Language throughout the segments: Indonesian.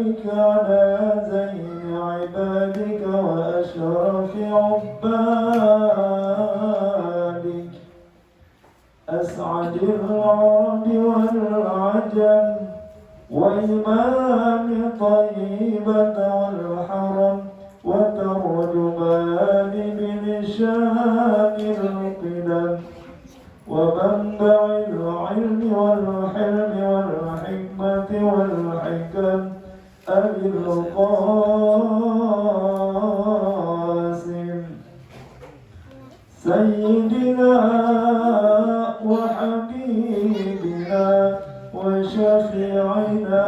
وسلامك على زين عبادك وأشرف عبادك أسعد العرب والعجم وإمام طيبة والحرم وترجمان بلسان القدم ومنبع العلم والحلم والحكمة والحكم أبي القاسم سيدنا وحبيبنا وشفيعنا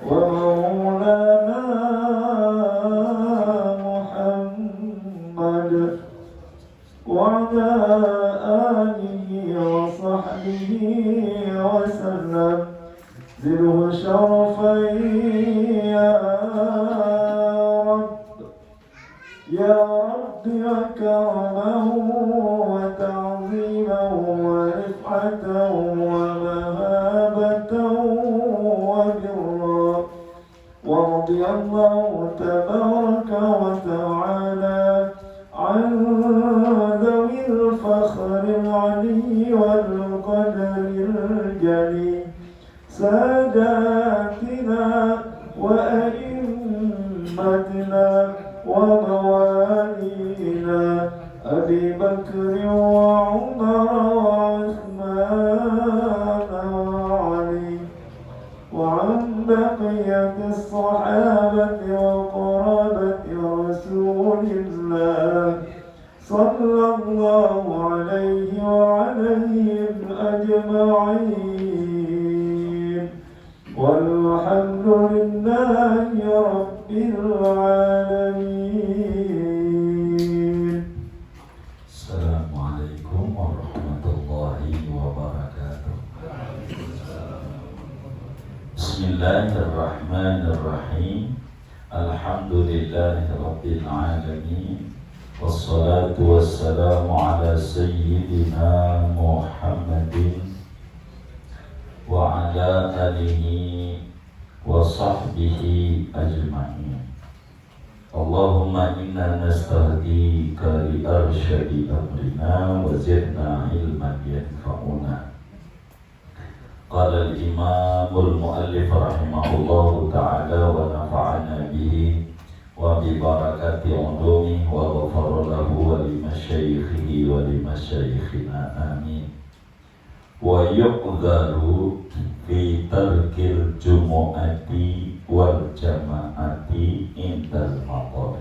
ومولانا محمد وعلى آله وصحبه وسلم زده شرفا يا رب يا رب وكرمه وتعظيمه ورفعته ومهابته وبرا ورضي الله تبارك وتعالى عن ذوي الفخر العلي والقدر الجليل ساداتنا وأئمتنا وموالينا أبي بكر وعمر وعثمان وعلي وعن بقية الصحابة وقرابة رسول الله صلى الله عليه وعليهم أجمعين والحمد لله رب العالمين. السلام عليكم ورحمة الله وبركاته. بسم الله الرحمن الرحيم. الحمد لله رب العالمين والصلاة والسلام على سيدنا محمد وعلى آله وصحبه أجمعين. اللهم إنا نستهديك لأرشد أمرنا وزدنا علما ينفعنا. قال الإمام المؤلف رحمه الله تعالى ونفعنا به وببركة علومه وغفر له ولمشايخه ولمشايخنا آمين. ويقدر في ترك الجمعة والجماعة عند المطر,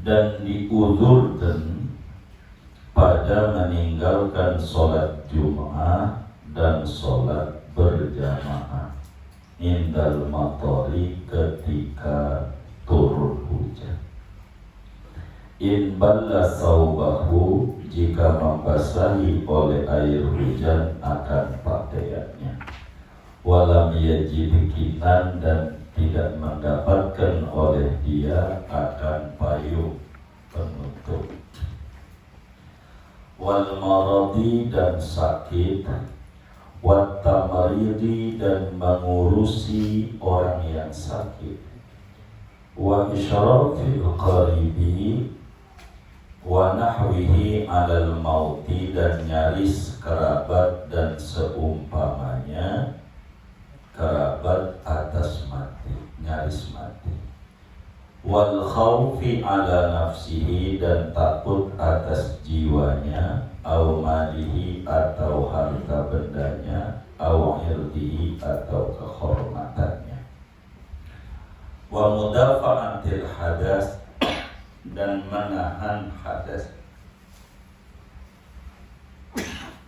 dan diuzurkan pada meninggalkan sholat Jum'ah dan sholat berjamaah indal matori ketika turun hujan. In balla saubahu, jika membasahi oleh air hujan akan pakaiannya. Walam yajid kinan, dan tidak mendapatkan oleh dia akan payung penutup. Wal maradi, dan sakit. Wat tamaridi, dan mengurusi orang yang sakit. Wa isyrafil qaribi wa nahwihi alal mauti, dan nyaris kerabat dan seumpamanya kerabat atas mati, nyaris mati. Wal khawfi ala nafsihi, dan takut atas jiwanya, au malihi, atau harta bendanya, au irdihi, atau kehormatannya. Wa mudafa'atil hadas, dan menahan hadas.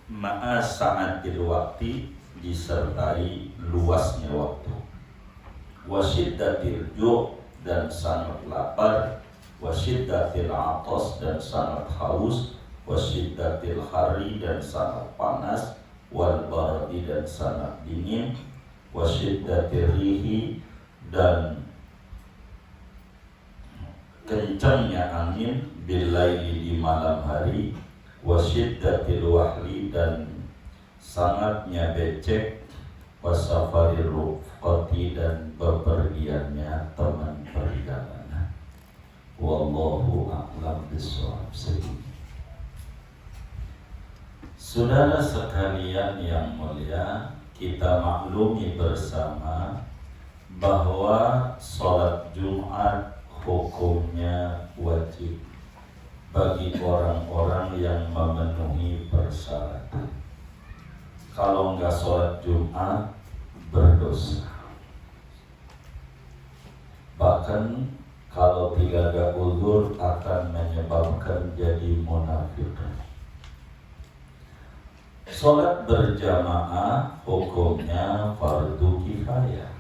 Ma'a sa'atil waktu, disertai luasnya waktu. Wasyiddatil ju', dan sangat lapar. Wasyiddatil atas, dan sangat haus. Wasyiddatil hari, dan sangat panas. Wal bardi, dan sangat dingin. Wasyiddatil rihi, dan kencangnya angin. Bilaili, di malam hari. Wasyiddatil wahli, dan sangatnya becek wasafarir rufqati dan bepergiannya teman perjalanan. Wallahu a'lam bishawab. Saudara sekalian yang mulia, kita maklumi bersama bahwa sholat Jumat hukumnya wajib bagi orang-orang yang memenuhi persyaratan. Kalau enggak sholat Jumat, berdosa. Bahkan kalau tidak ada uzur akan menyebabkan jadi munafik. Sholat berjamaah hukumnya fardu kifayah.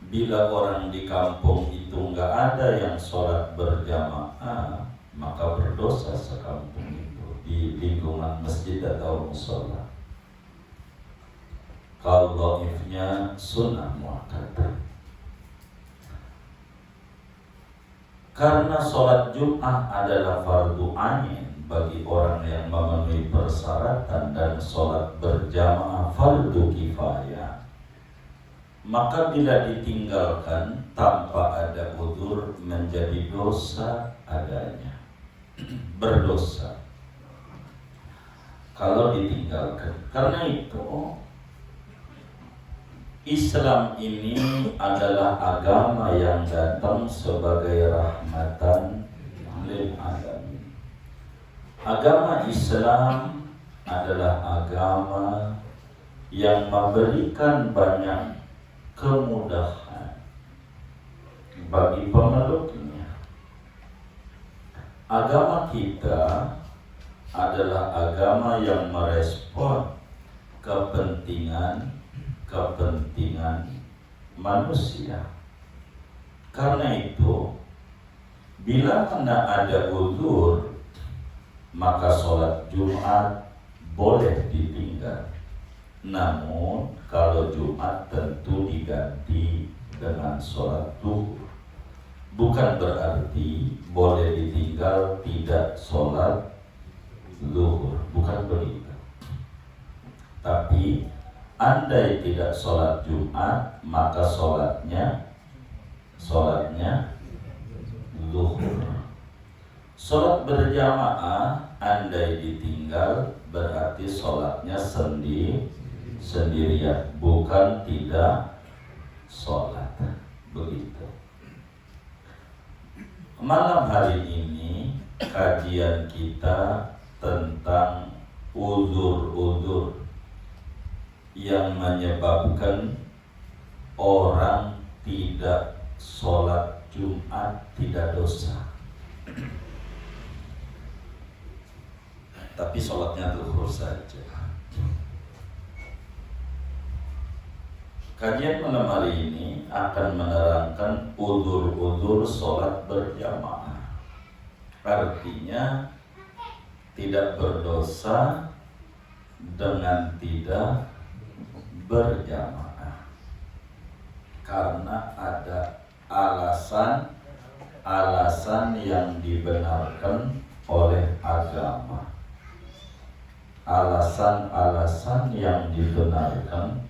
Bila orang di kampung itu enggak ada yang sholat berjamaah, maka berdosa sekampung itu di lingkungan masjid atau musola. Kalau dhaifnya sunnah muakkadah. Karena sholat Jumat adalah fardu ain bagi orang yang memenuhi persyaratan dan sholat berjamaah fardu kifayah, maka bila ditinggalkan tanpa ada uzur menjadi dosa adanya, berdosa kalau ditinggalkan. Karena itu Islam ini adalah agama yang datang sebagai rahmatan lil alamin. Agama Islam adalah agama yang memberikan banyak kemudahan bagi pemeluknya. Agama kita adalah agama yang merespon kepentingan manusia. Karena itu, bila mana ada uzur, maka sholat Jumat boleh ditinggal. Namun kalau Jumat tentu diganti dengan sholat zuhur. Bukan berarti boleh ditinggal tidak sholat zuhur, bukan begitu. Tapi andai tidak sholat Jumat, maka sholatnya zuhur. Sholat berjamaah andai ditinggal berarti sholatnya sendirian, bukan tidak sholat. Begitu. Malam hari ini kajian kita tentang uzur-uzur yang menyebabkan orang tidak sholat Jumat tidak dosa, tapi sholatnya zuhur saja. Kajian malam hari ini akan menerangkan uzur-uzur sholat berjamaah. Artinya tidak berdosa dengan tidak berjamaah, karena ada alasan yang dibenarkan oleh agama. Alasan yang dibenarkan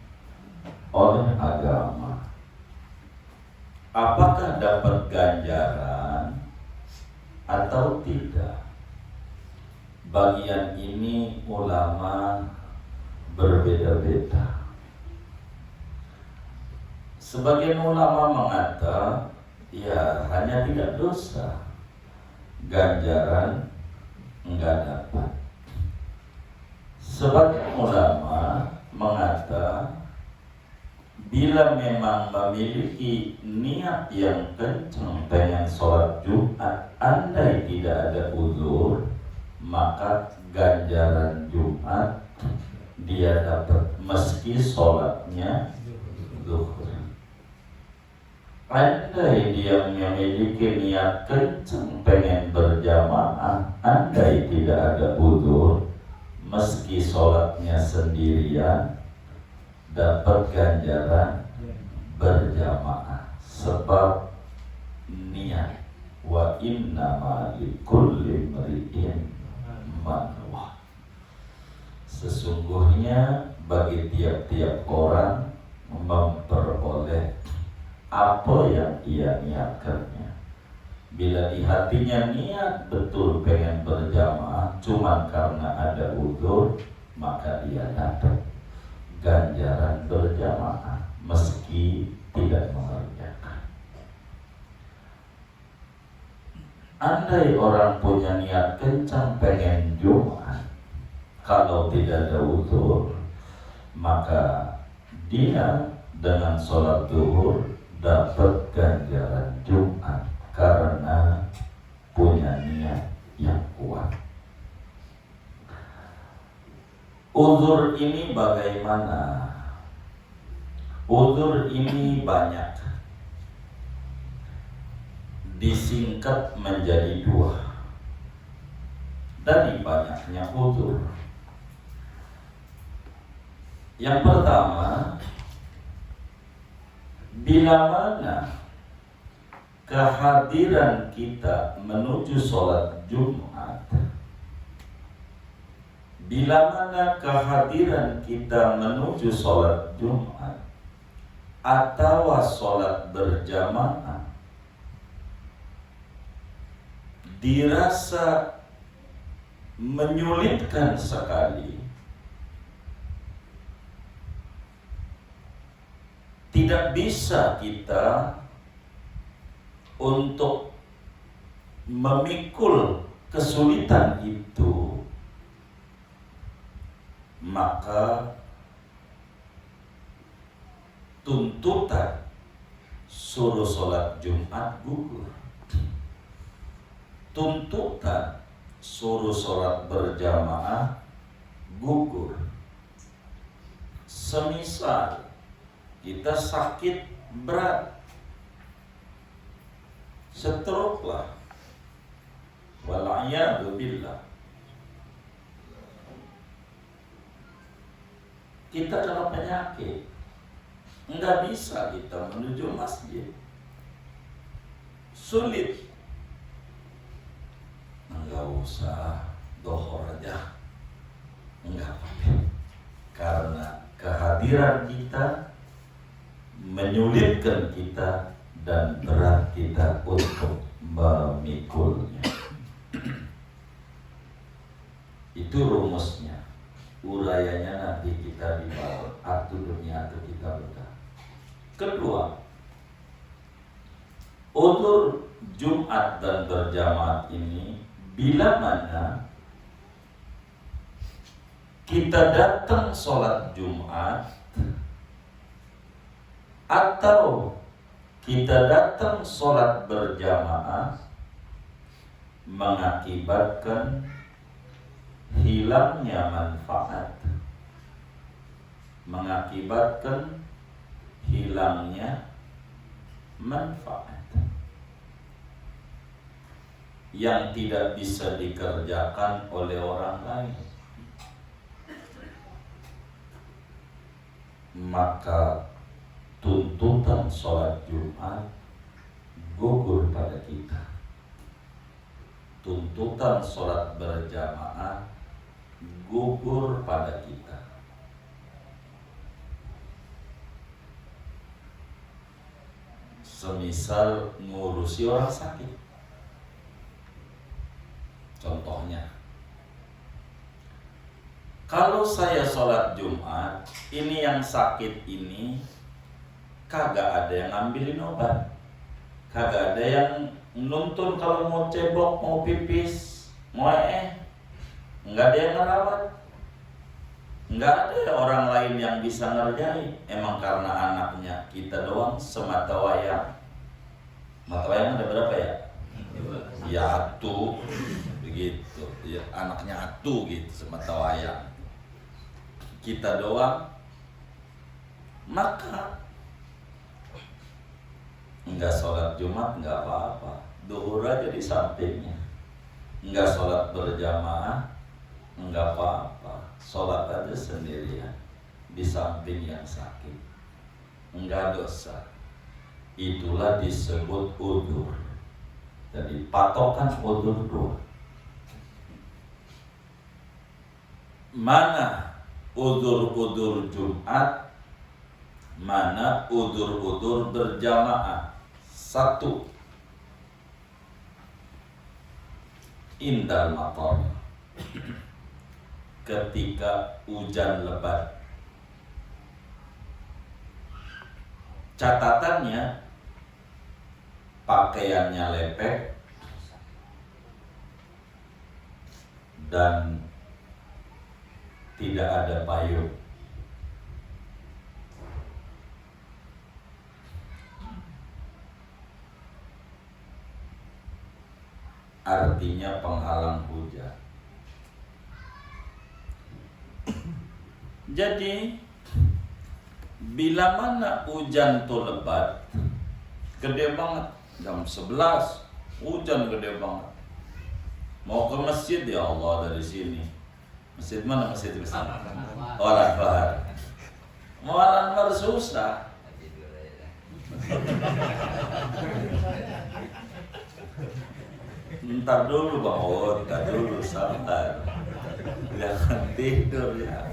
oleh agama. Apakah dapat ganjaran atau tidak? Bagian ini ulama berbeda-beda. Sebagian ulama mengatakan ya hanya tidak dosa, ganjaran enggak dapat. Sebagian ulama mengatakan bila memang memiliki niat yang kencang pengen sholat Jumat, andai tidak ada uzur, maka ganjaran Jumat dia dapat meski sholatnya zuhur. Andai dia memiliki niat kencang pengen berjamaah, andai tidak ada uzur, meski sholatnya sendirian, dapat ganjaran berjamaah. Sebab niat, wa innama likulli imri'in ma nawa. Sesungguhnya bagi tiap-tiap orang memperoleh apa yang ia niatkannya. Bila di hatinya niat betul pengen berjamaah cuman karena ada uzur, maka dia dapat ganjaran berjamaah meski tidak mengerjakan. Andai orang punya niat kencang pengen Jumat, kalau tidak ada uzur, maka dia dengan sholat zuhur dapat ganjaran Jumat karena punya niat yang kuat. Uzur ini bagaimana? Uzur ini banyak, disingkat menjadi dua dari banyaknya uzur. Yang pertama, bila mana kehadiran kita menuju sholat Jumat, bila mana kehadiran kita menuju sholat Jumat atau sholat berjamaah dirasa menyulitkan sekali, tidak bisa kita untuk memikul kesulitan itu, maka tuntutan suruh sholat Jumat gugur, tuntutan suruh sholat berjamaah gugur. Semisal kita sakit berat, stroke lah, wal'iyadu billah, kita kena penyakit, enggak bisa kita menuju masjid, sulit, enggak usah dohor aja, enggak apa-apa, karena kehadiran kita menyulitkan kita dan berat kita untuk memikulnya. Itu rumusnya. Urayanya nanti kita di bawah atau dunia atau kita bedah. Kedua, uzur Jumat dan berjamaah ini bila mana kita datang sholat Jumat atau kita datang sholat berjamaah mengakibatkan hilangnya manfaat, mengakibatkan hilangnya manfaat yang tidak bisa dikerjakan oleh orang lain, maka tuntutan sholat Jumat gugur pada kita. Tuntutan sholat berjamaah gugur pada kita. Semisal ngurusi orang sakit, contohnya, kalau saya sholat Jumat, ini yang sakit ini kagak ada yang ngambilin obat, kagak ada yang nuntun kalau mau cebok, mau pipis, mau nggak ada yang ngerawat, nggak ada orang lain yang bisa ngerjain. Emang karena anaknya kita doang semata wayang. Mata wayang ada berapa ya? Ya atu, begitu. Ya, anaknya atu gitu semata wayang. Kita doang, maka enggak sholat Jumat enggak apa-apa, duhur aja di sampingnya. Enggak sholat berjamaah enggak apa-apa, sholat aja sendirian di samping yang sakit, enggak dosa. Itulah disebut udzur. Jadi patokan udzur dua. Mana udzur-udzur Jumat, mana udzur-udzur berjamaah. 1. Indal matar, ketika hujan lebat. Catatannya, pakaiannya lepek dan tidak ada payung. Artinya penghalang hujan. Jadi bila mana hujan tuh lebat, gede banget, jam 11 hujan gede banget. Mau ke masjid, ya Allah, dari sini. Masjid mana masjid di sana? Al-Anwar. Mau Al-Anwar susah. Ntar dulu Bang, ntar dulu, sabar. Jangan tidur ya.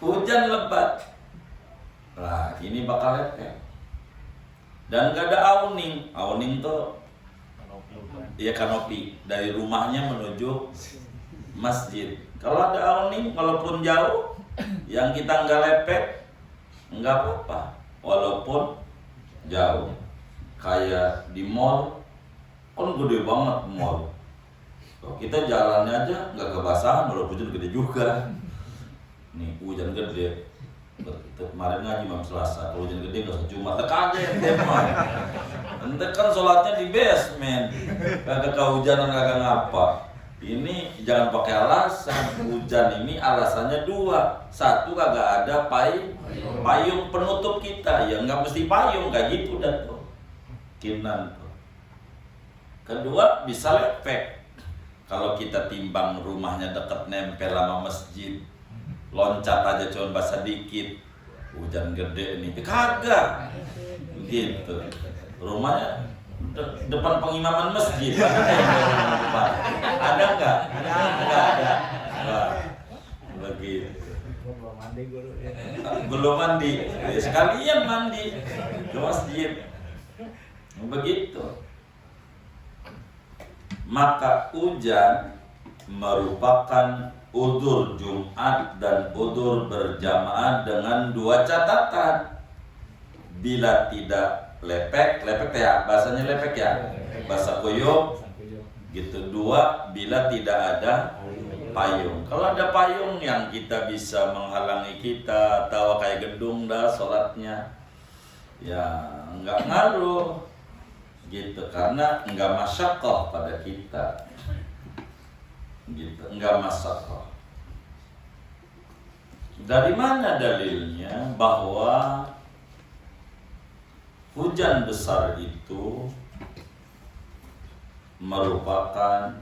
Hujan lebat. Nah, ini bakal lepek. Dan gak ada awning. Awning tuh ya kanopi dari rumahnya menuju masjid. Kalau ada awning, walaupun jauh, yang kita nggak lepek, nggak apa-apa. Walaupun jauh. Kayak di mall, kan gede banget mall. Kita jalannya aja nggak kebasahan, walaupun hujan gede juga. Nih hujan gede. Kemarin ngaji malam Selasa, kalau hujan gede nggak usah Jumat, kagak yang tempat. Ente kan sholatnya di basement, kagak kehujanan kagak ngapa. Ini jangan pakai alasan. Hujan ini alasannya 2. 1, kagak ada payung penutup kita, ya nggak mesti payung kayak gitu dah tuh. Kinan tuh. Kedua, bisa lepek. Kalau kita timbang rumahnya deket nempel sama masjid, loncat aja cuma basah dikit, hujan gede nih, kagak gitu. Rumahnya depan pengimaman masjid, ada nggak? Nggak ada. Nah, begitu. Belum mandi, ya, sekalian mandi ke masjid. Begitu. Maka hujan merupakan udzur Jumat dan udzur berjamaah dengan 2 catatan. Bila tidak lepek ya, bahasanya lepek ya, bahasa kuyup gitu. 2, bila tidak ada payung. Kalau ada payung yang kita bisa menghalangi kita, tawa kayak gedung dah sholatnya, ya nggak ngaruh gitu, karena nggak masyaqqah pada kita gitu, nggak masyaqqah. Dari mana dalilnya bahwa hujan besar itu merupakan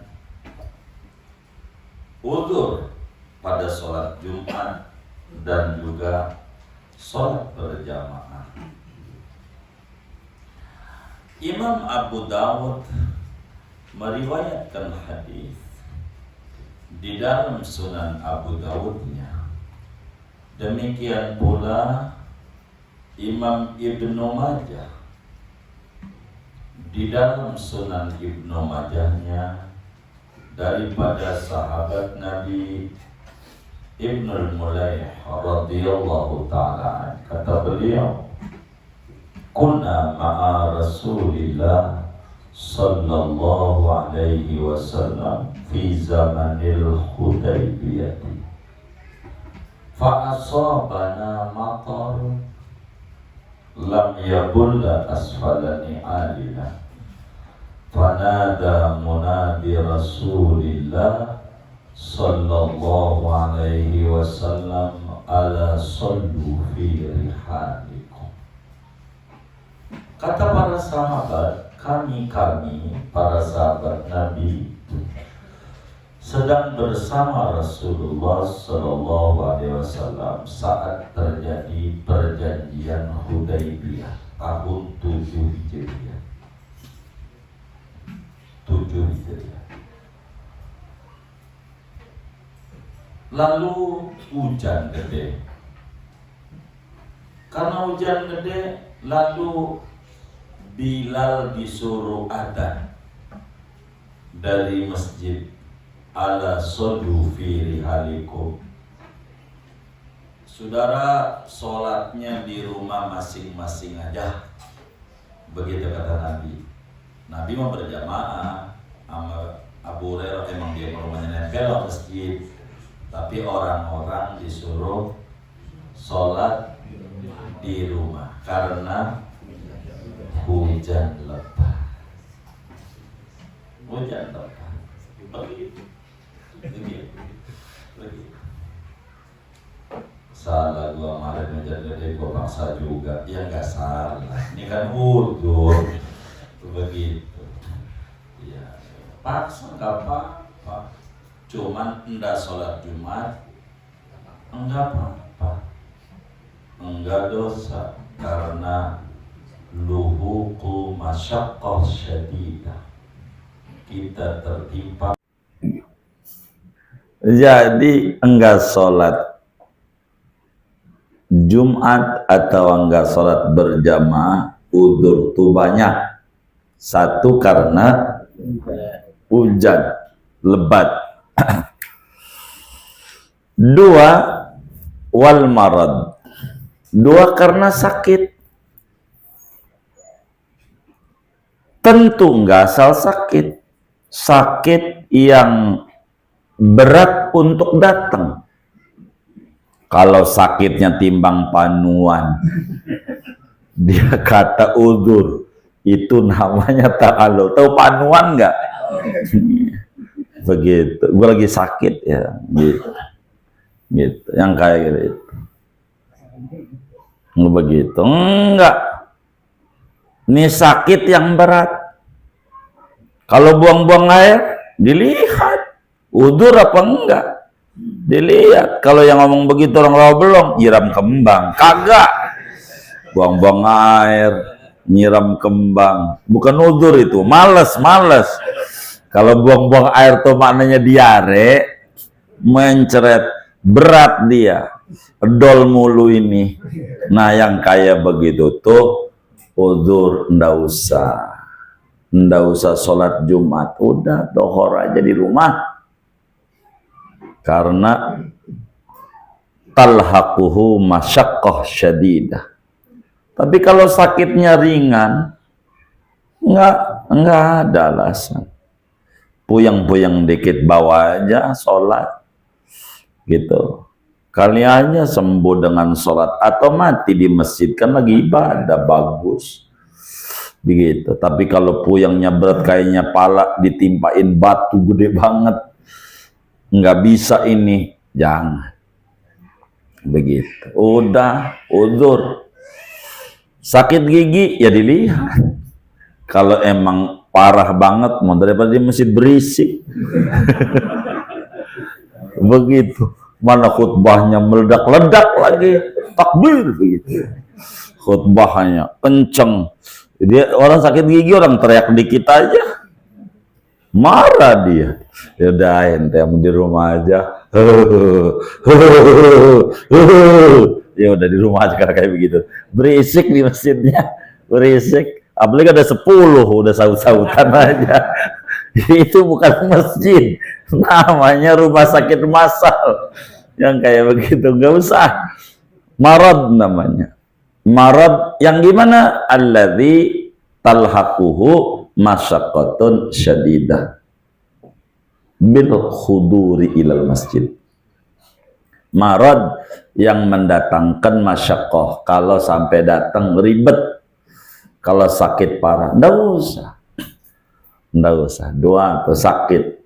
udzur pada sholat Jumat dan juga sholat berjamaah? Imam Abu Dawud meriwayatkan hadis di dalam Sunan Abu Dawudnya. Demikian pula Imam Ibnu Majah di dalam Sunan Ibnu Majahnya daripada sahabat Nabi Ibnul Mulayh radhiyallahu ta'ala, kata beliau, kunna ma'a Rasulillah sallallahu alaihi wasallam fi zamanil Hudaybiyah fa asabana matar lam yabulla asfala ni'alina fanada munadi Rasulillah sallallahu alaihi wasallam ala sallu fi rihalikum. Kata para sahabat, kami para sahabat Nabi sedang bersama Rasulullah sallallahu alaihi wasallam saat terjadi perjanjian Hudaybiyah tahun 7 Hijriah. 7 Hijriah. Lalu hujan gede. Karena hujan gede, lalu Bilal disuruh adzan dari masjid, ala sallu fi rihalikum. Saudara, sholatnya di rumah masing-masing aja. Begitu kata Nabi. Nabi mau berjamaah sama Abu Hurairah, emang dia rumahnya nempel masjid, tapi orang-orang disuruh sholat di rumah karena hujan lebat. Hujan lebat. Begitu. Salah gua kemarin hujan gede, gua paksa juga. Ya nggak salah. Ini kan udur. Begitu. Ya, paksa nggak apa-apa. Cuman enggak sholat Jumat, enggak apa-apa, enggak dosa, karena luhuqu masyaqqah syadidah, kita tertimpa. Jadi enggak sholat Jumat atau enggak sholat berjamaah, udzur tuh banyak. Satu, karena hujan lebat. Dua, wal marad. Dua, karena sakit. Tentu enggak asal sakit. Sakit yang berat untuk datang. Kalau sakitnya timbang panuan, dia kata udzur, itu namanya ta'alul. Tahu panuan enggak? Begitu. Gue lagi sakit ya, gitu. Gitu. Yang kayak gitu. Begitu. Enggak. Ini sakit yang berat. Kalau buang-buang air, dilihat udzur apa enggak. Dilihat. Kalau yang ngomong begitu orang rawa belum, nyiram kembang. Kagak. Buang-buang air, nyiram kembang. Bukan udzur itu, males. Kalau buang-buang air tuh maknanya diare, menceret, berat dia, edol mulu ini. Nah yang kayak begitu tuh udzur, ndak usah sholat Jumat, udah dohor aja di rumah. Karena talhaquhu masyaqqah syadidah. Tapi kalau sakitnya ringan, enggak ada alasan. Puyeng-puyeng dikit bawa aja sholat, gitu. Kali aja sembuh dengan sholat atau mati di masjid, kan lagi ibadah, bagus. Begitu. Tapi kalau puyengnya berat, kayaknya pala ditimpain batu gede banget, nggak bisa ini, jangan. Begitu. Udah udzur. Sakit gigi ya dilihat. Kalau emang parah banget, mau daripada di masjid berisik. Begitu. Mana khutbahnya meledak-ledak lagi, takbir begitu. Khutbahnya kenceng. Dia orang sakit gigi, orang teriak dikit aja marah dia. Ya udah, ente di rumah aja. Ya udah di rumah aja kayak begitu. Berisik di masjidnya, berisik. Apalagi ada 10, udah saut-sautan aja. Itu bukan masjid, namanya rumah sakit massal. Yang kayak begitu nggak usah. Marad namanya. Marad yang gimana? Alladzi talhaquhu masyaqqatun syadidah bil khuduri ilal masjid. Marad yang mendatangkan masyaqqah, kalau sampai datang ribet. Kalau sakit parah, nggak usah. Dua atau sakit,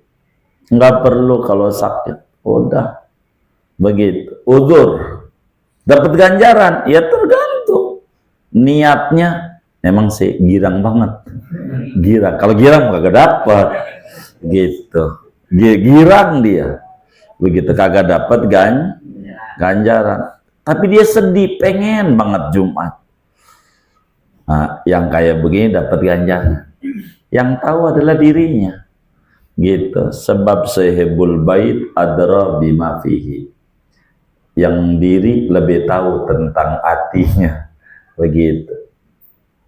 nggak perlu. Kalau sakit, udah begitu. Udzur dapat ganjaran, ya tergantung niatnya. Emang sih girang banget, girang. Kalau girang kagak dapat, gitu. Girang dia, begitu kagak dapat ganjaran. Tapi dia sedih, pengen banget Jumat. Nah, yang kayak begini dapat ganjaran. Yang tahu adalah dirinya. Gitu. Sebab sahibul bait adra bima fihi. Yang diri lebih tahu tentang hatinya. Begitu.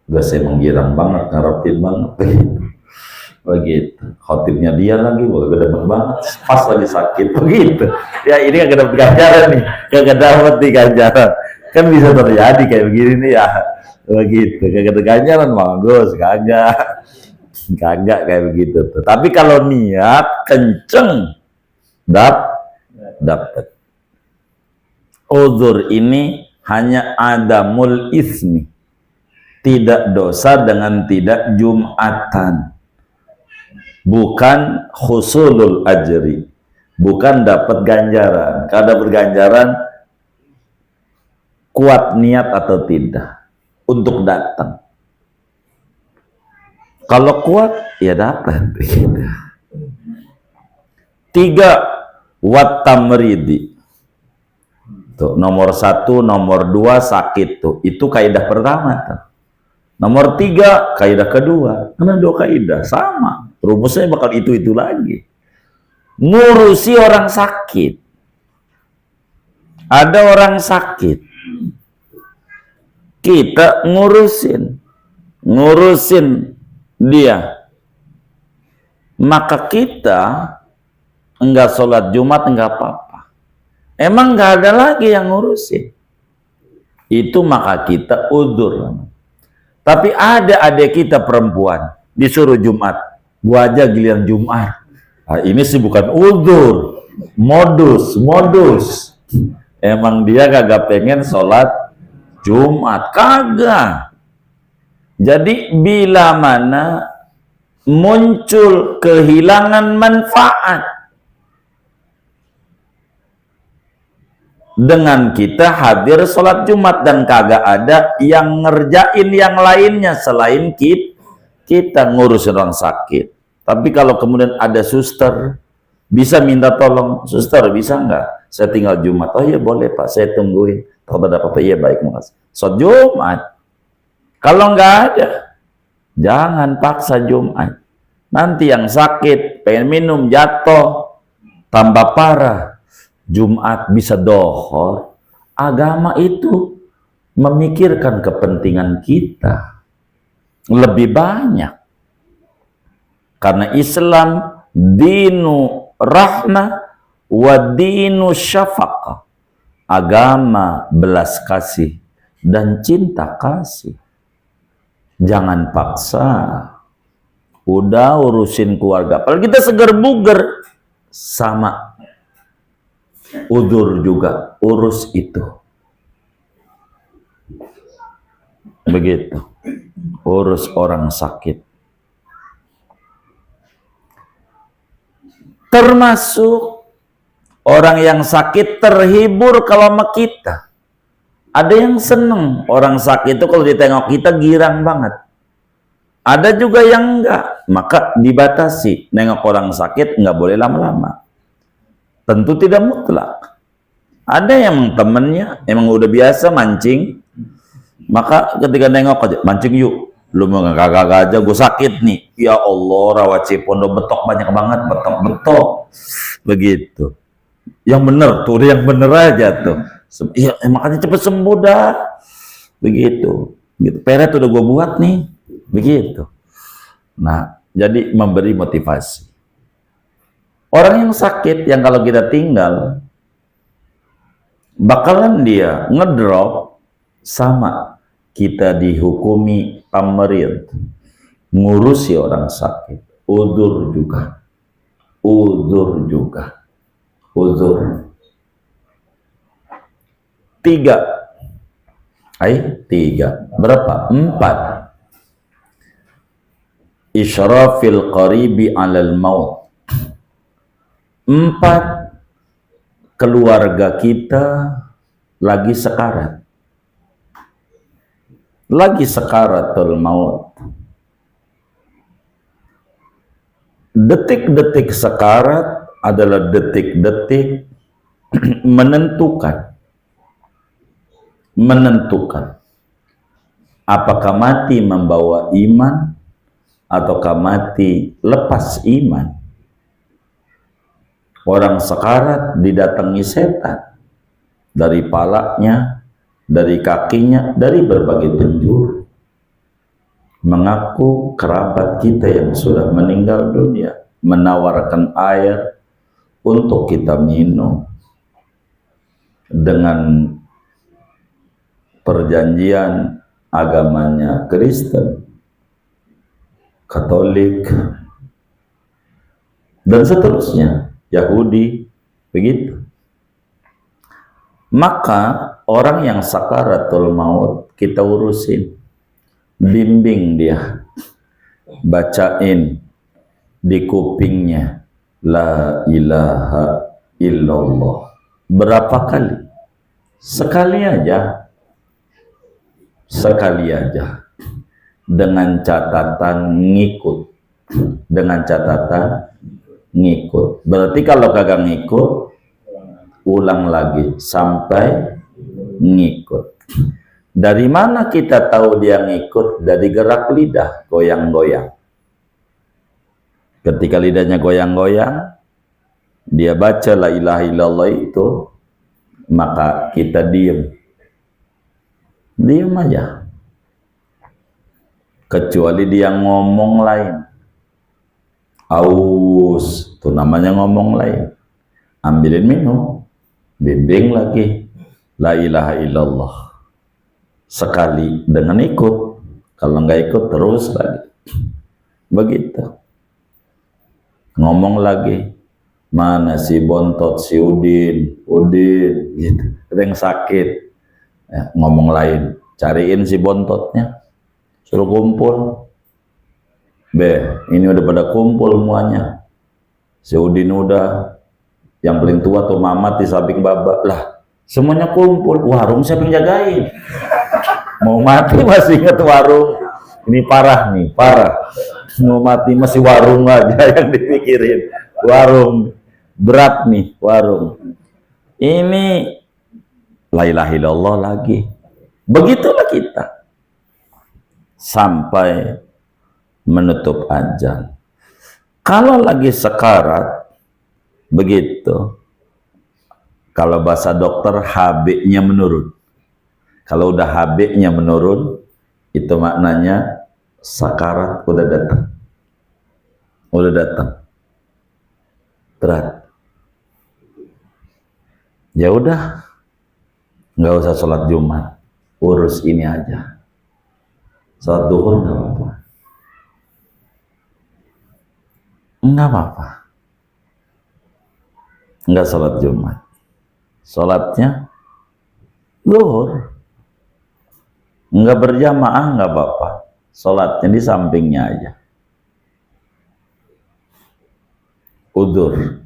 Gue saya menggirang banget, ngarepin banget. Begitu. Khotibnya dia lagi, gue demen banget. Pas lagi sakit. Begitu. Ya ini kagak dapet ganjaran nih. Kagak dapet nih ganjaran. Kan bisa terjadi kayak begini nih ya. Begitu. Kagak ada ganjaran, bagus. Kagak kayak begitu tuh. Tapi kalau niat kenceng dapat. Uzur ini hanya adamul ismi, tidak dosa dengan tidak jumatan, bukan husulul ajri, bukan dapat ganjaran. Kalau dapat ganjaran kuat niat atau tidak untuk datang. Kalau kuat, ya dapat. 3. Wat tamridi. Tuh, nomor 1, nomor 2 sakit tuh. Itu kaidah pertama tuh. Nomor 3, kaidah kedua. Karena 2 kaidah sama. Rumusnya bakal itu lagi. Ngurusi orang sakit. Ada orang sakit. Kita ngurusin dia, maka kita enggak sholat Jumat enggak apa-apa. Emang enggak ada lagi yang ngurusin. Itu maka kita udzur. Tapi ada adik kita perempuan disuruh Jumat, gua aja giliran Jumat. Nah, ini sih bukan udzur, modus. Emang dia kagak pengen sholat Jumat, kagak. Jadi bila mana muncul kehilangan manfaat dengan kita hadir sholat Jumat dan kagak ada yang ngerjain yang lainnya selain kita ngurusin orang sakit. Tapi kalau kemudian ada suster, bisa minta tolong, suster bisa nggak? Saya tinggal Jumat. Oh iya boleh Pak, saya tungguin. Kalau ada apa-apa, iya baik, makasih. Sholat Jumat. Kalau nggak ada, jangan paksa Jumat. Nanti yang sakit, pengen minum, jatuh, tambah parah. Jumat bisa dohor. Agama itu memikirkan kepentingan kita lebih banyak. Karena Islam dinu rahmah wa dinu syafaqah. Agama belas kasih dan cinta kasih. Jangan paksa. Udah urusin keluarga. Kalau kita seger buger, sama. Udzur juga, urus itu. Begitu. Urus orang sakit. Termasuk orang yang sakit terhibur kalau sama kita. Ada yang seneng orang sakit itu kalau ditengok kita girang banget. Ada juga yang enggak, maka dibatasi. Nengok orang sakit enggak boleh lama-lama. Tentu tidak mutlak. Ada yang temennya emang udah biasa mancing, maka ketika nengok aja, mancing yuk. Lu mau kagak aja, gue sakit nih. Ya Allah, rawat cipondo betok banyak banget, betok. Begitu. Yang bener tuh, yang bener aja tuh. Iya, makanya cepet sembuh dah. Begitu. Gitu. Peret udah gue buat nih. Begitu. Nah, jadi memberi motivasi. Orang yang sakit, yang kalau kita tinggal, bakalan dia ngedrop sama kita dihukumi tamrid. Ngurusi orang sakit. Udzur juga. Udzur. 3. Berapa? 4. Isyrafil qaribi 'alal maut. 4. Keluarga kita lagi sekarat. Lagi sekaratul maut. Detik-detik sekarat adalah detik-detik menentukan apakah mati membawa iman ataukah mati lepas iman. Orang sekarat didatangi setan dari palanya, dari kakinya, dari berbagai penjuru. Mengaku kerabat kita yang sudah meninggal dunia, menawarkan air untuk kita minum dengan perjanjian agamanya Kristen, Katolik, dan seterusnya, Yahudi, begitu. Maka orang yang sakaratul maut kita urusin, bimbing dia, bacain di kupingnya la ilaha illallah. Berapa kali? Sekali aja. Sekali aja. Dengan catatan ngikut. Dengan catatan ngikut. Berarti kalau kagak ngikut, ulang lagi sampai ngikut. Dari mana kita tahu dia ngikut? Dari gerak lidah, goyang-goyang. Ketika lidahnya goyang-goyang, dia baca la ilaha illallah itu, maka kita diem. Diem aja. Kecuali dia ngomong lain. Aus, itu namanya ngomong lain. Ambilin minum, bimbing lagi la ilaha illallah. Sekali dengan ikut, kalau nggak ikut terus lagi. Begitu. Ngomong lagi, mana si Bontot, si Udin, gitu. Ada yang sakit, ya, ngomong lain, cariin si Bontotnya, suruh kumpul. Ini udah pada kumpul semuanya. Si Udin udah, yang paling tua tuh Mamat di samping Baba. Lah, semuanya kumpul. Warung siapa yang jagain? Mau mati masih ingat warung. Ini parah nih, parah. Mau mati masih warung aja yang dipikirin. Warung. Berat nih, warung. Ini la ilaha illallah lagi. Begitulah kita. Sampai menutup ajal. Kalau lagi sekarat, begitu. Kalau bahasa dokter, HB-nya menurun. Kalau udah HB-nya menurun, itu maknanya sakarat udah datang. Udah datang. Berat. Ya udah, nggak usah sholat Jumat, urus ini aja. Sholat duhur nggak apa-apa. Nggak apa-apa. Nggak sholat Jumat. Sholatnya duhur. Nggak berjamaah nggak apa-apa. Sholatnya di sampingnya aja. Udur.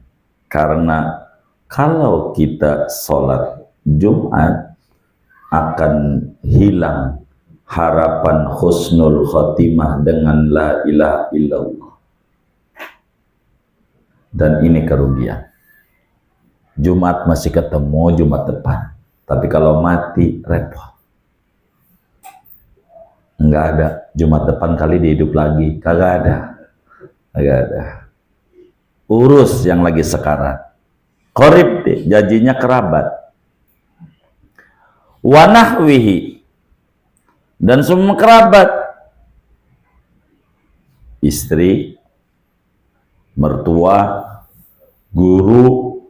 Karena kalau kita sholat Jumat akan hilang harapan husnul khotimah dengan la ilaha illallah. Dan ini kerugian. Jumat masih ketemu Jumat depan. Tapi kalau mati repot. Enggak ada. Jumat depan kali dia hidup lagi. Kagak ada. Kagak ada. Urus yang lagi sekarat. Qorib deh. Janjinya kerabat. Wanahwihi. Dan semua kerabat. Istri, mertua, guru,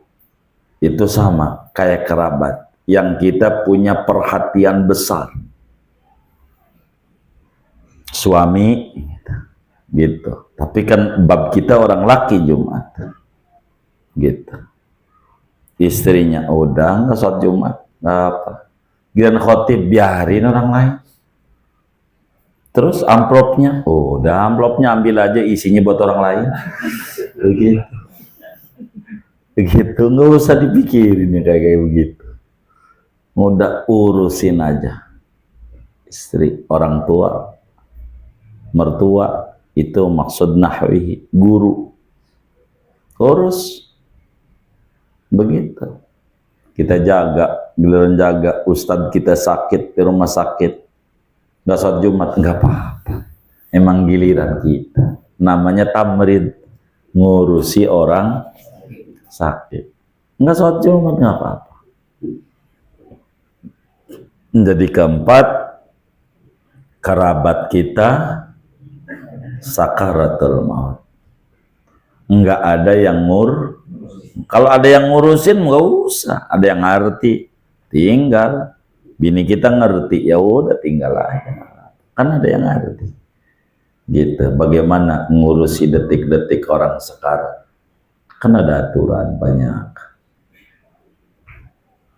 itu sama kayak kerabat yang kita punya perhatian besar. Suami gitu. Tapi kan bab kita orang laki Jumat gitu. Istrinya udah nggak sholat Jumat, nggak apa. Giliran khotib biarin orang lain. Terus amplopnya, udah amplopnya ambil aja, isinya buat orang lain. Begitu. Begitu, nggak usah dipikirin ya kayak begitu. Udah urusin aja. Istri, orang tua, mertua, itu maksud nahwihi, guru. Urus. Begitu. Kita jaga, giliran jaga, ustadz kita sakit di rumah sakit. Nggak sholat Jumat, nggak apa-apa. Emang giliran kita. Namanya tamrid, ngurusi orang sakit. Enggak sholat Jumat, nggak apa-apa. Jadi keempat, kerabat kita sakaratul maut. Enggak ada yang kalau ada yang ngurusin nggak usah, ada yang ngerti, tinggal. Bini kita ngerti, ya udah tinggal aja. Kan ada yang ngerti. Gitu. Bagaimana ngurusi detik-detik orang sekarang? Kan ada aturan banyak.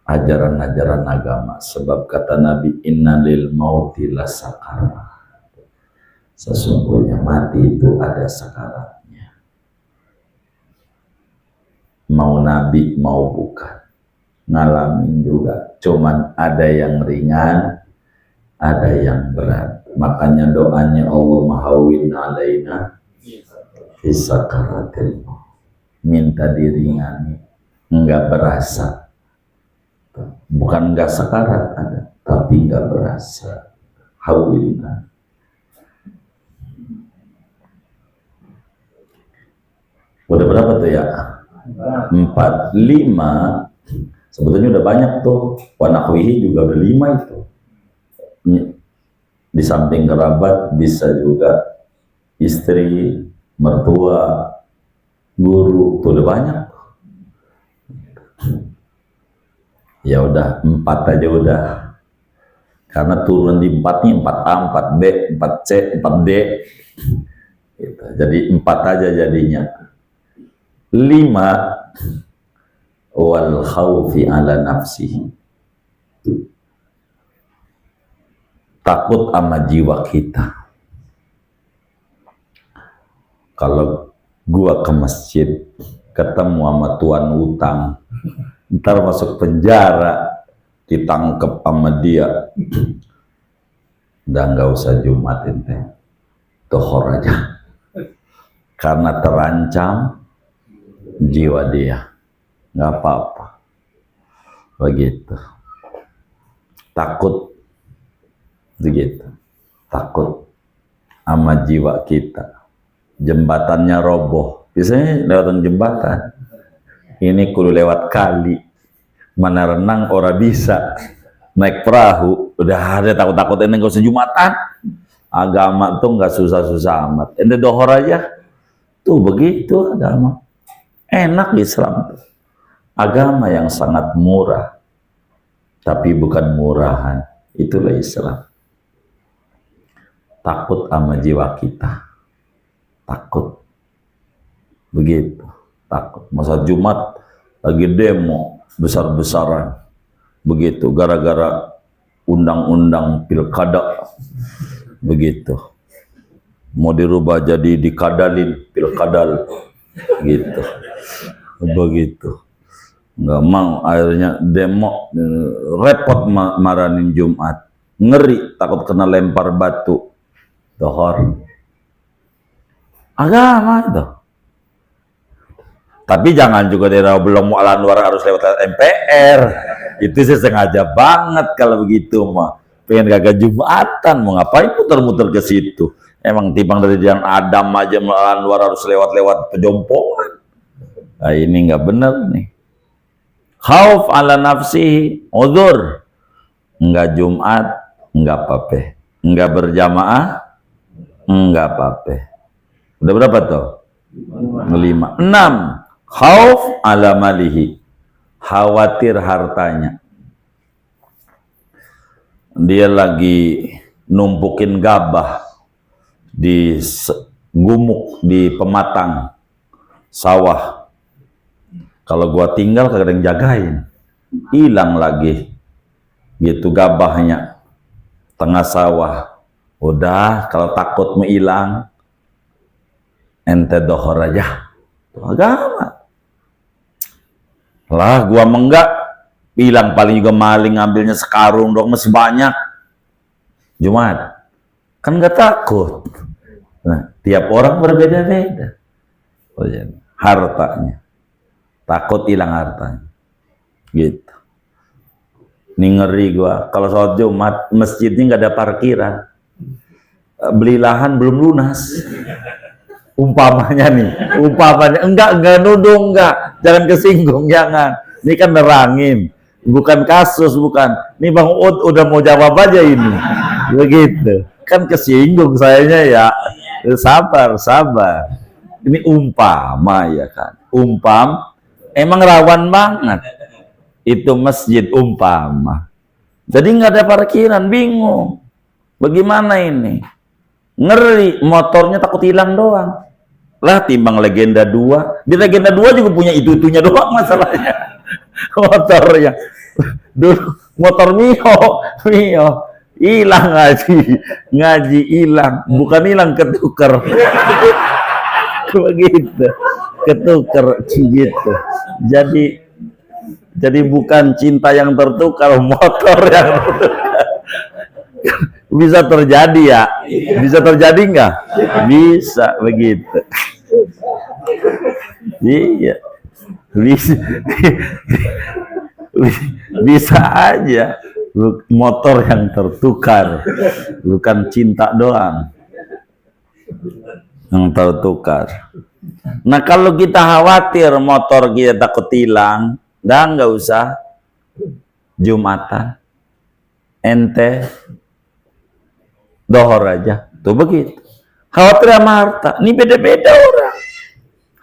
Ajaran-ajaran agama. Sebab kata Nabi, innalil mauti lasakarat. Sesungguhnya mati itu ada sakaratnya. Mau Nabi, mau bukan. Ngalamin juga. Cuman ada yang ringan, ada yang berat. Makanya doanya Allahumma hawwin alaina fi sakaratil maut. Minta diringani, enggak berasa. Bukan enggak sakarat ada, tapi enggak berasa. Hawwin. Udah berapa tuh ya? 4, 5. Sebetulnya udah banyak tuh. Wanakwihi juga udah 5 itu. Di samping kerabat bisa juga istri, mertua, guru, tuh udah banyak. Ya udah 4 aja udah. Karena turun di 4 nih, 4A, 4B, 4C, 4D. Gitu. Jadi 4 aja jadinya. 5 wal khawfi ala nafsihi. Takut sama jiwa kita. Kalau gua ke masjid ketemu sama tuan utang, ntar masuk penjara, ditangkep sama dia, udah nggak usah Jumatin teh, dohor aja, karena terancam jiwa dia. Nggak apa-apa, begitu. Takut, begitu. Takut sama jiwa kita. Jembatannya roboh. Biasanya lewat jembatan. Ini kudu lewat kali. Mana renang ora bisa. Naik perahu, udah ada takut-takut ini nggak usah Jumatan. Agama tuh nggak susah-susah amat. Ente dohor aja. Tuh begitu agama. Enak Islam tuh. Agama yang sangat murah, tapi bukan murahan. Itulah Islam. Takut sama jiwa kita, takut, begitu, takut. Masa Jumat lagi demo besar-besaran, begitu, gara-gara undang-undang pilkada, begitu. Mau dirubah jadi dikadalin, pilkadal, gitu, begitu. Nggak mau, akhirnya demo, repot marahin Jumat, ngeri, takut kena lempar batu, dohor. Agama itu. Tapi jangan juga daerah belum mu'alan luar harus lewat MPR. Itu sih sengaja banget kalau begitu mah. Pengen kagak Jumatan, mau ngapain muter-muter ke situ? Emang timbang dari jalan Adam aja mu'alan luar harus lewat-lewat pejompongan. Nah, ini nggak bener nih. Khauf ala nafsihi, udzur. Enggak Jumat, enggak apa-apa. Enggak berjamaah, enggak apa-apa. Udah berapa tuh? 5. 6. Khauf ala malihi. Khawatir hartanya. Dia lagi numpukin gabah di gumuk di pematang sawah. Kalau gua tinggal kagak ada yang jagain, hilang lagi gitu gabahnya tengah sawah. Udah, kalau takut mau hilang, ente dohor aja. Itu agama lah. Gua menggak hilang, paling juga maling ngambilnya sekarung dong, masih banyak. Jumat kan nggak takut. Nah, tiap orang berbeda-beda. Oh, ya. Hartanya takut hilang hartanya, gitu. Ini ngeri gua. Kalau sholat Jumat masjidnya nggak ada parkiran, beli lahan belum lunas. Umpamanya nih, umpamanya enggak nuduh, enggak, jangan kesinggung, jangan. Ini kan nerangin, bukan kasus, bukan. Ini Bang Ud udah mau jawab aja ini, begitu. Kan kesinggung sayanya ya, sabar. Ini umpama ya kan, emang rawan banget. Itu masjid umpama. Jadi nggak ada parkiran, bingung. Bagaimana ini? Ngeri, motornya takut hilang doang. Lah timbang Legenda 2. Di Legenda 2 juga punya itu-itunya doang masalahnya. Motornya. Dulu motor Mio hilang ngaji hilang, bukan hilang ketukar. Begitu. Ketukar gitu. Jadi bukan cinta yang tertukar, motor yang tertukar. Bisa terjadi ya? Bisa terjadi nggak? Bisa begitu. Iya. Bisa aja motor yang tertukar, bukan cinta doang yang tertukar. Nah kalau kita khawatir motor kita takut hilang, dah nggak usah Jumatan, ente dohor aja, tuh begitu. Khawatir sama harta, ini beda-beda orang.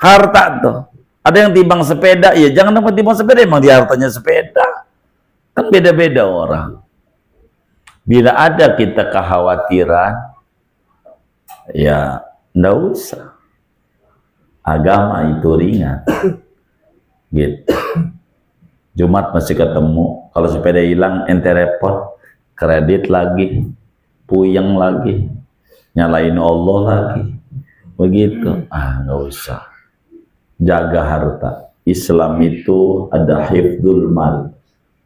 Harta tuh, ada yang timbang sepeda, ya jangan dapat timbang sepeda, emang dia hartanya sepeda. Kan beda-beda orang. Bila ada kita kekhawatiran, ya nggak usah. Agama itu ringan, gitu. Jumat masih ketemu, kalau sepeda hilang ente repot, kredit lagi, puyeng lagi, nyalain Allah lagi, begitu. Nggak usah. Jaga harta. Islam itu ada hifdzul mal.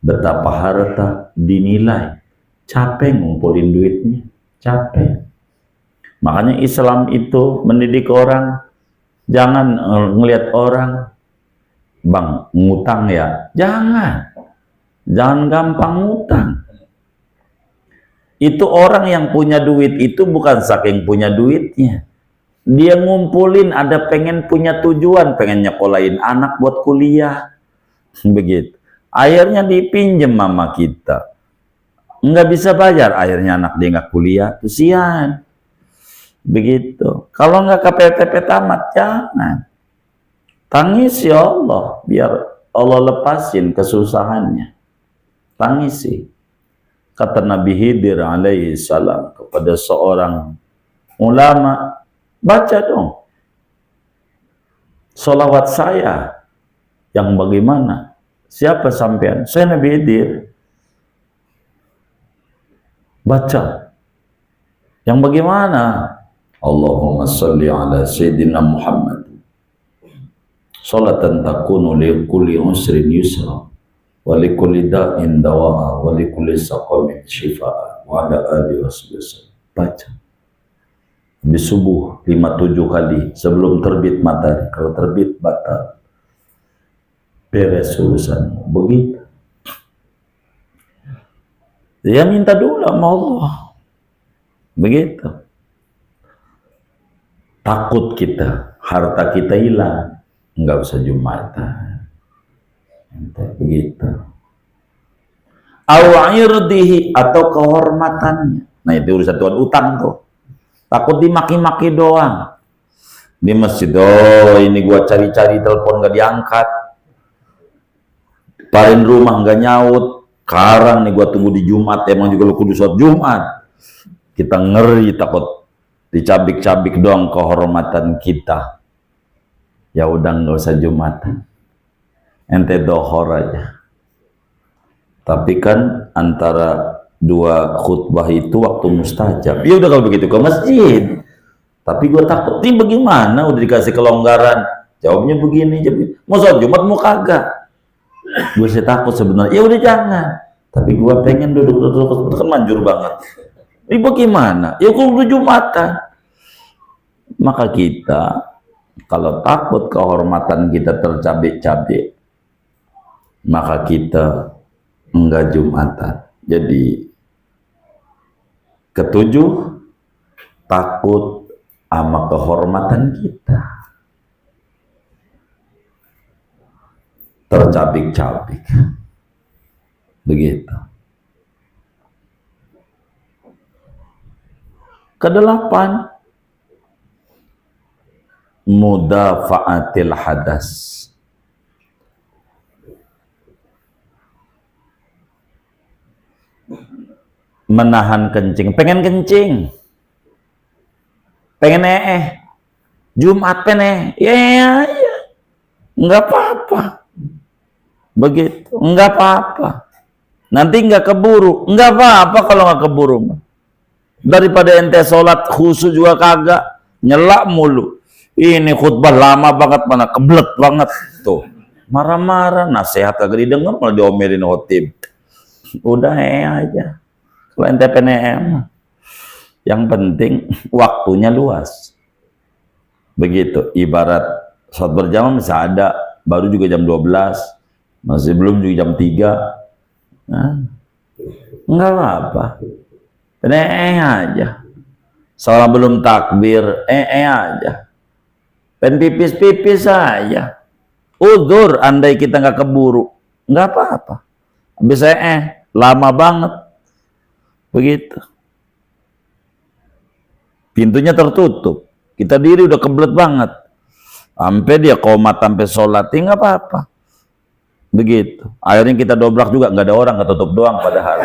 Betapa harta dinilai. Capek ngumpulin duitnya, capek. Makanya Islam itu mendidik orang, jangan ngelihat orang, bang ngutang ya, jangan gampang ngutang. Itu orang yang punya duit itu bukan saking punya duitnya, dia ngumpulin ada pengen punya tujuan, pengen nyekolahin anak buat kuliah, begitu. Akhirnya dipinjem mama kita, nggak bisa bayar, akhirnya anak dia nggak kuliah, kesian. Begitu. Kalau nggak KPTP tamat, jangan. Tangis ya Allah, biar Allah lepasin kesusahannya. Tangisi. Kata Nabi Khidir alaihi salam kepada seorang ulama, baca dong sholawat saya. Yang bagaimana? Siapa sampean? Saya Nabi Khidir. Baca. Yang bagaimana? Allahumma salli ala Sayyidina Muhammad. Salatan takunu li kulli usrin yusra wa li kulli da'in dawa'a wa li kulli saqamin shifa'a wa ala alihi wasallam. Baca. Habis subuh 5-7 kali sebelum terbit matahari. Kalau terbit batal. Beres urusan. Begitu. Dia minta dulu sama Allah. Begitu. Takut kita, harta kita hilang, nggak usah Jumatan. Begitu. Aw'irdihi atau kehormatannya. Nah itu urusan Tuhan utang tuh. Takut dimaki-maki doang. Di masjid, ini gua cari-cari telepon nggak diangkat. Parin rumah nggak nyaut. Sekarang nih gua tunggu di Jumat, emang juga lu kudu sholat Jumat. Kita ngeri takut dicabik-cabik doang kehormatan kita. Ya udah nggak usah Jumatan, ente dohor aja. Tapi kan antara dua khutbah itu waktu mustajab. Ya udah kalau begitu ke masjid. Tapi gue takut nih bagaimana, udah dikasih kelonggaran, jawabnya begini. Mau sholat Jumat mau kagak? Gue sih takut sebenarnya. Ya udah jangan. Tapi gue pengen duduk kan manjur banget. Ini bagaimana? Ya kalau udah Jumatan. Maka kita kalau takut kehormatan kita tercabik-cabik, maka kita enggak Jumatan. Jadi ketujuh, takut sama kehormatan kita. Tercabik-cabik. Begitu. Kedelapan, mudafa'atil hadas. Menahan kencing, pengen kencing, pengen Jumat pengen ya, nggak apa-apa, begitu, nggak apa-apa, nanti nggak keburu, nggak apa-apa kalau nggak keburu, daripada ente sholat khusyuk juga kagak, nyelak mulu, ini khutbah lama banget, mana kebelet banget, tuh, marah-marah, nasihat kagak didengar, malah diomelin khotib, udah aja. Kalau ente PNM, yang penting waktunya luas. Begitu, ibarat sholat berjamaah bisa ada, baru juga jam 12, masih belum juga jam 3. Nah, enggak apa-apa. PNM aja. Soalnya belum takbir, aja. Pen pipis-pipis aja. Udzur andai kita nggak keburu, nggak apa-apa. Bisa lama banget. Begitu. Pintunya tertutup. Kita diri udah kebelet banget. Sampai dia komat sampai sholat, nggak apa-apa. Begitu. Akhirnya kita dobrak juga, nggak ada orang, nggak tutup doang padahal.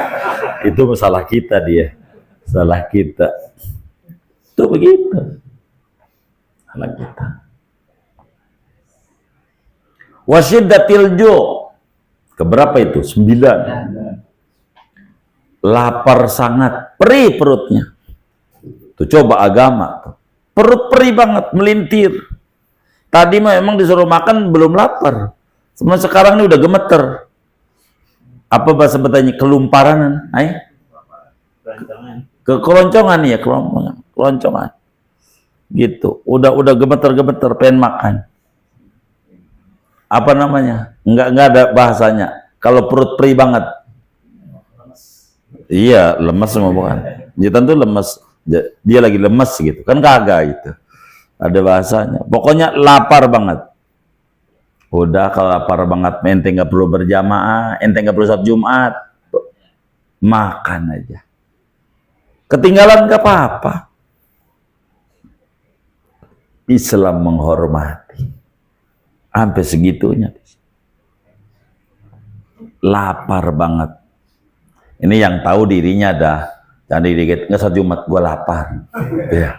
Itu masalah kita dia. Salah kita. Itu begitu. Salah kita. Wasyiddatil ju'. Keberapa itu? 9. Lapar sangat, perih perutnya. Tuh coba agama tuh. Perut perih banget, melintir. Tadi memang disuruh makan belum lapar. Sekarang ini udah gemeter. Apa bahasa Betanya? Kelumparanan. Kekeloncongan ya, keloncongan. Gitu. Udah gemeter-gemeter pengen makan. Apa namanya? Enggak ada bahasanya. Kalau perut perih banget. Iya, lemes semua bukan. Dia tentu lemes. Dia lagi lemes gitu. Kan kagak gitu. Ada bahasanya. Pokoknya lapar banget. Udah kalau lapar banget, ente nggak perlu berjamaah, ente nggak perlu sholat Jumat. Makan aja. Ketinggalan nggak apa-apa. Islam menghormati. Sampai segitunya. Lapar banget. Ini yang tahu dirinya dah. Jangan dikit nggak sholat Jumat, gua lapar. Ya.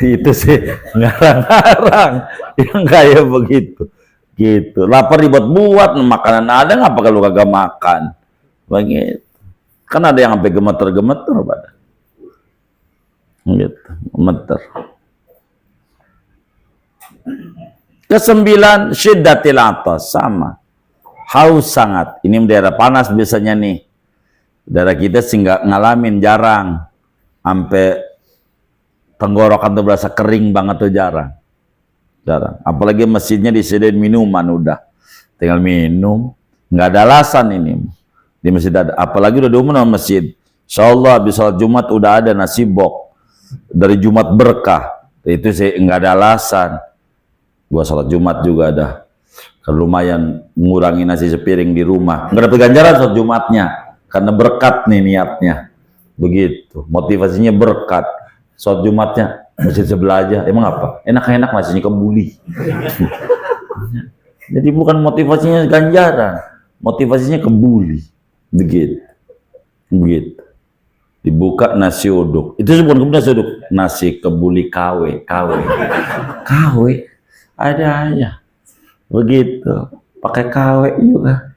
Itu sih ngarang-ngarang. Yang kayak begitu. Gitu. Lapar dibuat-buat, makanan ada ngapa kalau kagak makan? Begitu. Kan ada yang sampai gemeter-gemeter badan. Gitu, gemeter. Kesembilan, syiddatil atas, sama. Haus sangat. Ini daerah panas biasanya nih. Daerah kita sih nggak ngalamin, jarang. Sampai tenggorokan tuh berasa kering banget tuh jarang. Apalagi masjidnya disediain minuman udah. Tinggal minum. Nggak ada alasan ini. Di masjid ada. Apalagi udah diumumin sama masjid. Insyaallah habis sholat Jumat udah ada nasi bok. Dari Jumat berkah. Itu sih nggak ada alasan. Gua sholat Jumat juga ada. Kalau lumayan mengurangi nasi sepiring di rumah. Nggak dapat ganjaran sholat Jumatnya. Karena berkat nih niatnya. Begitu. Motivasinya berkat. Sholat Jumatnya masjid sebelah aja. Emang apa? Enak-enak nasinya kebuli. Jadi bukan motivasinya ganjaran. Motivasinya kebuli. Begitu. Begitu. Dibuka nasi uduk. Itu bukan kebuli nasi uduk. Nasi kebuli KW. Ada aja. Begitu. Pakai KW juga.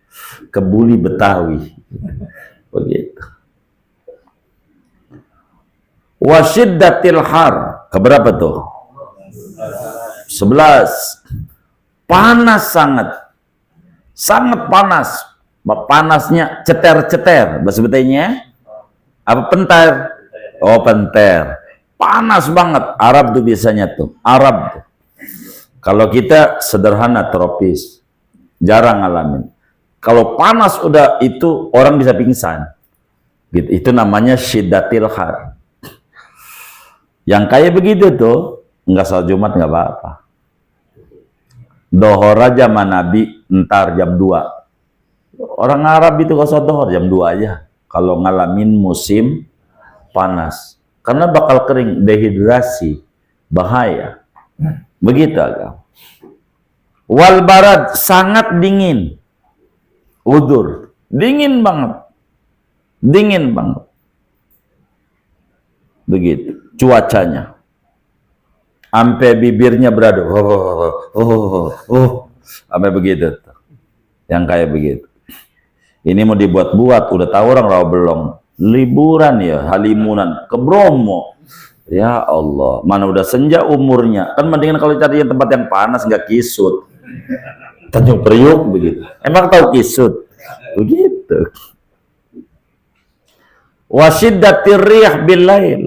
Kebuli Betawi. Begitu. Wasyiddatil har. Keberapa tuh? 11. Panas sangat. Sangat panas. Panasnya ceter-ceter. Bahasa Betanya apa? Penter. Oh, penter. Panas banget. Arab tuh biasanya tuh. Arab tuh. Kalau kita sederhana tropis. Jarang ngalamin. Kalau panas udah itu orang bisa pingsan. Gitu. Itu namanya syiddatil har. Yang kayak begitu tuh nggak sholat Jumat nggak apa-apa. Dohor aja sama Nabi ntar jam 2. Orang Arab itu kalau sholat dohor jam 2 aja. Kalau ngalamin musim panas. Karena bakal kering, dehidrasi, bahaya. Begitu agak. Wal barad, sangat dingin. Udur, dingin banget. Dingin banget. Begitu cuacanya. Sampai bibirnya beradu. Sampai begitu. Yang kayak begitu. Ini mau dibuat-buat, udah tahu orang rawa belum. Liburan ya, halimunan ke Bromo. Ya Allah, mana udah senja umurnya. Kan mendingan kalau cari tempat yang panas nggak kisut. Tanjung Priuk begitu. Emang tahu kisut? Begitu. Wasiddatir rih bil lail.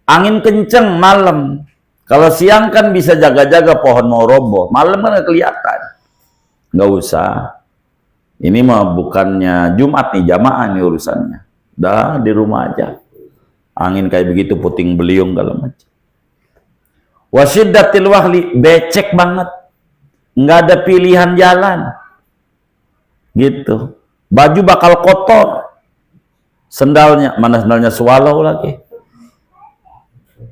Angin kenceng malam. Kalau siang kan bisa jaga-jaga pohon mau roboh. Malam kan nggak kelihatan. Nggak usah. Ini mah bukannya Jumat nih, jamaah nih urusannya. Dah di rumah aja. Angin kayak begitu puting beliung segala macam. Wasiddatil wahli, becek banget. Nggak ada pilihan jalan. Gitu. Baju bakal kotor. Sendalnya, mana sendalnya swallow lagi.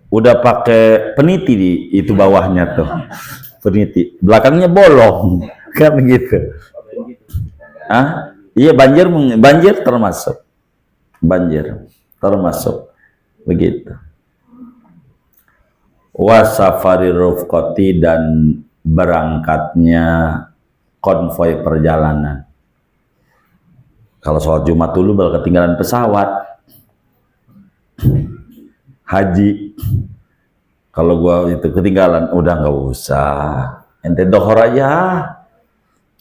Udah pakai peniti di itu bawahnya tuh. Peniti. Belakangnya bolong. Kan begitu. Hah? Iya, banjir termasuk. Banjir termasuk. Begitu. Wasafari rufqati, dan berangkatnya konvoi perjalanan. Kalau sholat Jumat dulu bakal ketinggalan pesawat. Haji, kalau gua itu ketinggalan, udah nggak usah. Ente dohor aja,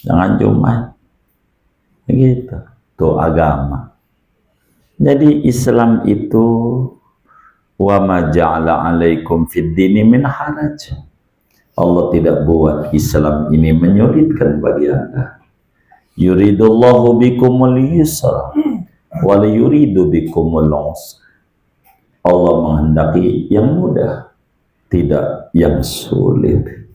jangan Jumat. Begitu. Tuh agama. Jadi Islam itu wa ma ja'ala 'alaikum fid dini min haraj. Allah tidak buat Islam ini menyulitkan bagi Anda. Yuridullahu bikumul yusra wa la yuridu bikumul usra. Allah menghendaki yang mudah, tidak yang sulit.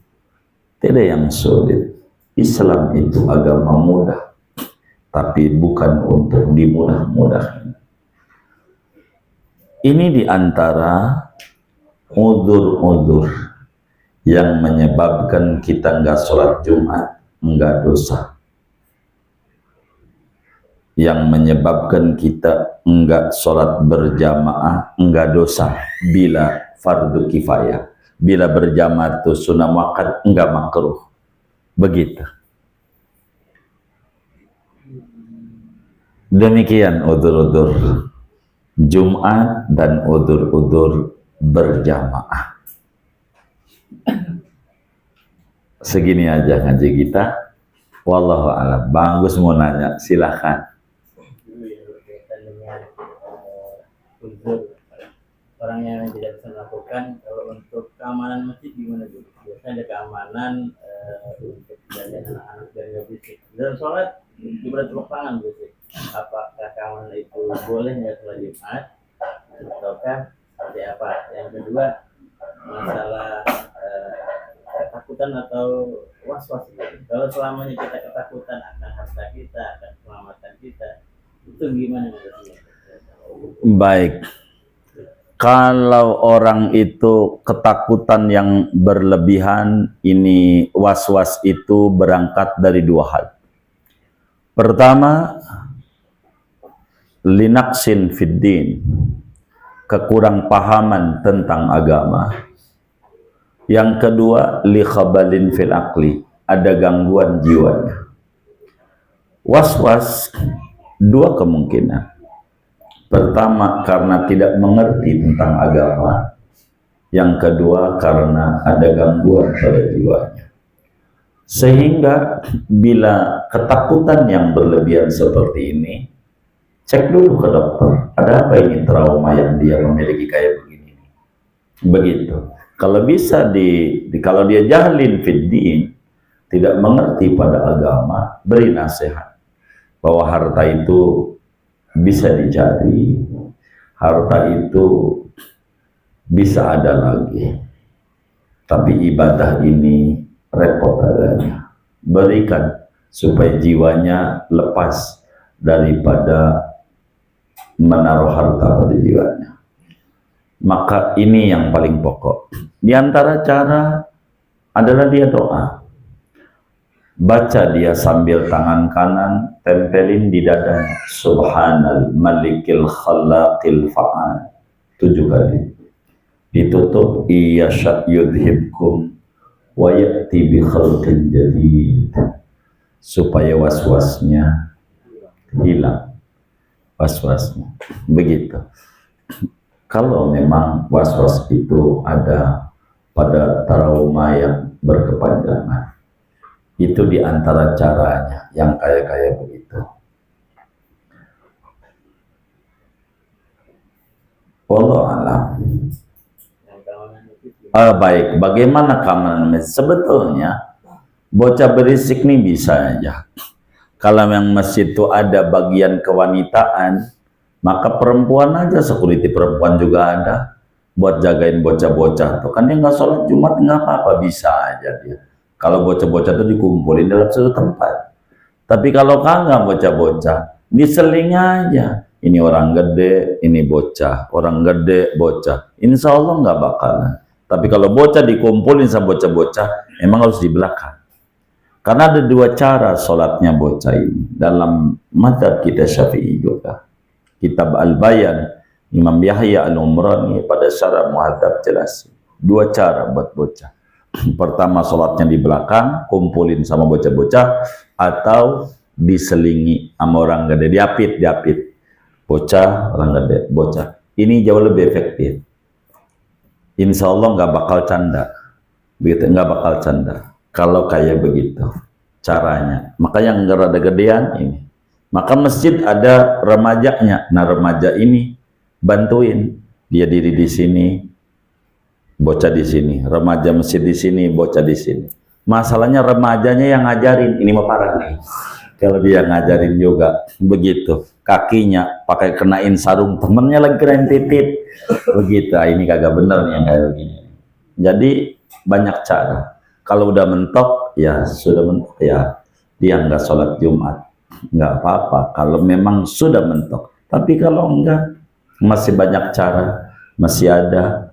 Tidak yang sulit. Islam itu agama mudah, tapi bukan untuk dimudah-mudahkan. Ini diantara udzur-udzur yang menyebabkan kita nggak sholat Jumat, nggak dosa. Yang menyebabkan kita nggak sholat berjamaah, nggak dosa. Bila fardu kifayah, bila berjamaah itu sunnah muakkad, nggak makruh. Begitu. Demikian udzur-udzur Jumat dan udzur-udzur berjamaah. Segini aja ngaji kita. Wallahu a'lam. Bang Gus mau nanya, silahkan. Uzur orang yang tidak bisa melakukan, kalau untuk keamanan masjid gimana Bu? Biasanya ada keamanan untuk jalan anak-anak dan nggak berisik. Dalam sholat juga tepuk tangan berisik. Apakah keamanan itu boleh nggak sholat Jumat? Ataukah seperti apa? Yang kedua, masalah ketakutan atau was-was. Kalau selamanya kita ketakutan akan harta kita, akan keselamatan kita, itu gimana menurutnya? Baik, kalau orang itu ketakutan yang berlebihan, ini was-was itu berangkat dari dua hal. Pertama, linaksin fiddin, kekurang pahaman tentang agama. Yang kedua, likhabalin fil aqli, ada gangguan jiwanya. Was-was, dua kemungkinan. Pertama, karena tidak mengerti tentang agama. Yang kedua, karena ada gangguan pada jiwanya. Sehingga bila ketakutan yang berlebihan seperti ini, cek dulu ke dokter. Ada apa ini trauma yang dia memiliki kayak begini? Begitu. Kalau bisa kalau dia jahilin fiddin, tidak mengerti pada agama, beri nasihat bahwa harta itu bisa dicari, harta itu bisa ada lagi. Tapi ibadah ini repot adanya. Berikan supaya jiwanya lepas daripada menaruh harta pada jiwanya. Maka ini yang paling pokok. Di antara cara adalah dia doa. Baca dia sambil tangan kanan tempelin di dadanya. Subhanal malikil khalaqil fa'al. 7 kali. Ditutup iyasyad yudhibkum wa ya'ti bi khalqin jadid. Supaya was-wasnya hilang. Was-wasnya. Begitu. Kalau memang was-was itu ada pada trauma yang berkepanjangan, itu di antara caranya yang kayak begitu. Wallahu a'lam. Baik, bagaimana keamanan masjid? Sebetulnya bocah berisik nih bisa aja. Kalau yang masjid itu ada bagian kewanitaan, maka perempuan aja, security perempuan juga ada buat jagain bocah-bocah tuh. Kan dia nggak sholat Jumat nggak apa-apa, bisa aja dia. Kalau bocah-bocah itu dikumpulin dalam satu tempat. Tapi kalau kagak bocah-bocah, diseling aja. Ini orang gede, ini bocah. Orang gede, bocah. Insya Allah nggak bakalan. Tapi kalau bocah dikumpulin sama bocah-bocah, emang harus di belakang. Karena ada 2 cara sholatnya bocah ini. Dalam mazhab kita Syafi'i juga. Kitab Al-Bayan, Imam Yahya Al-Umrani pada syarah Muhadzab jelasin. 2 cara buat bocah. Pertama sholatnya di belakang, kumpulin sama bocah-bocah, atau diselingi sama orang gede, diapit. Bocah, orang gede, bocah. Ini jauh lebih efektif. Insya Allah nggak bakal canda. Begitu, nggak bakal canda. Kalau kayak begitu caranya. Maka yang rada gedean ini. Maka masjid ada remajanya. Nah remaja ini bantuin. Dia diri di sini, bocah di sini, remaja masjid di sini, bocah di sini. Masalahnya remajanya yang ngajarin, ini mah parah nih. Kalau dia ngajarin juga begitu, kakinya pakai kenain sarung, temennya lagi kenain titit, begitu. Ini kagak bener nih yang kayak begini. Jadi banyak cara. Kalau udah mentok, ya sudah mentok ya, dia nggak sholat Jumat, nggak apa-apa. Kalau memang sudah mentok, tapi kalau enggak, masih banyak cara, masih ada.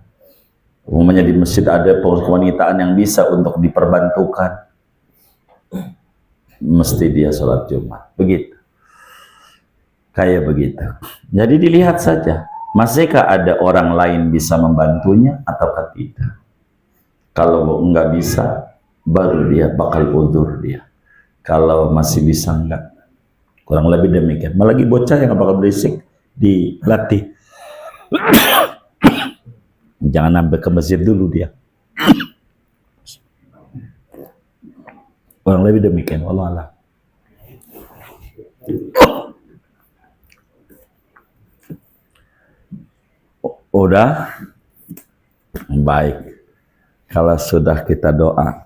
Umumnya di masjid ada kewanitaan yang bisa untuk diperbantukan. Mesti dia sholat Jumat. Begitu. Kayak begitu. Jadi dilihat saja. Masihkah ada orang lain bisa membantunya ataukah tidak? Kalau nggak bisa, baru dia bakal udzur dia. Kalau masih bisa enggak. Kurang lebih demikian. Malah lagi bocah yang bakal berisik, dilatih. Jangan sampai ke masjid dulu dia. Kurang lebih demikian. Wallahu a'lam. Udah? Baik. Kalau sudah kita doa.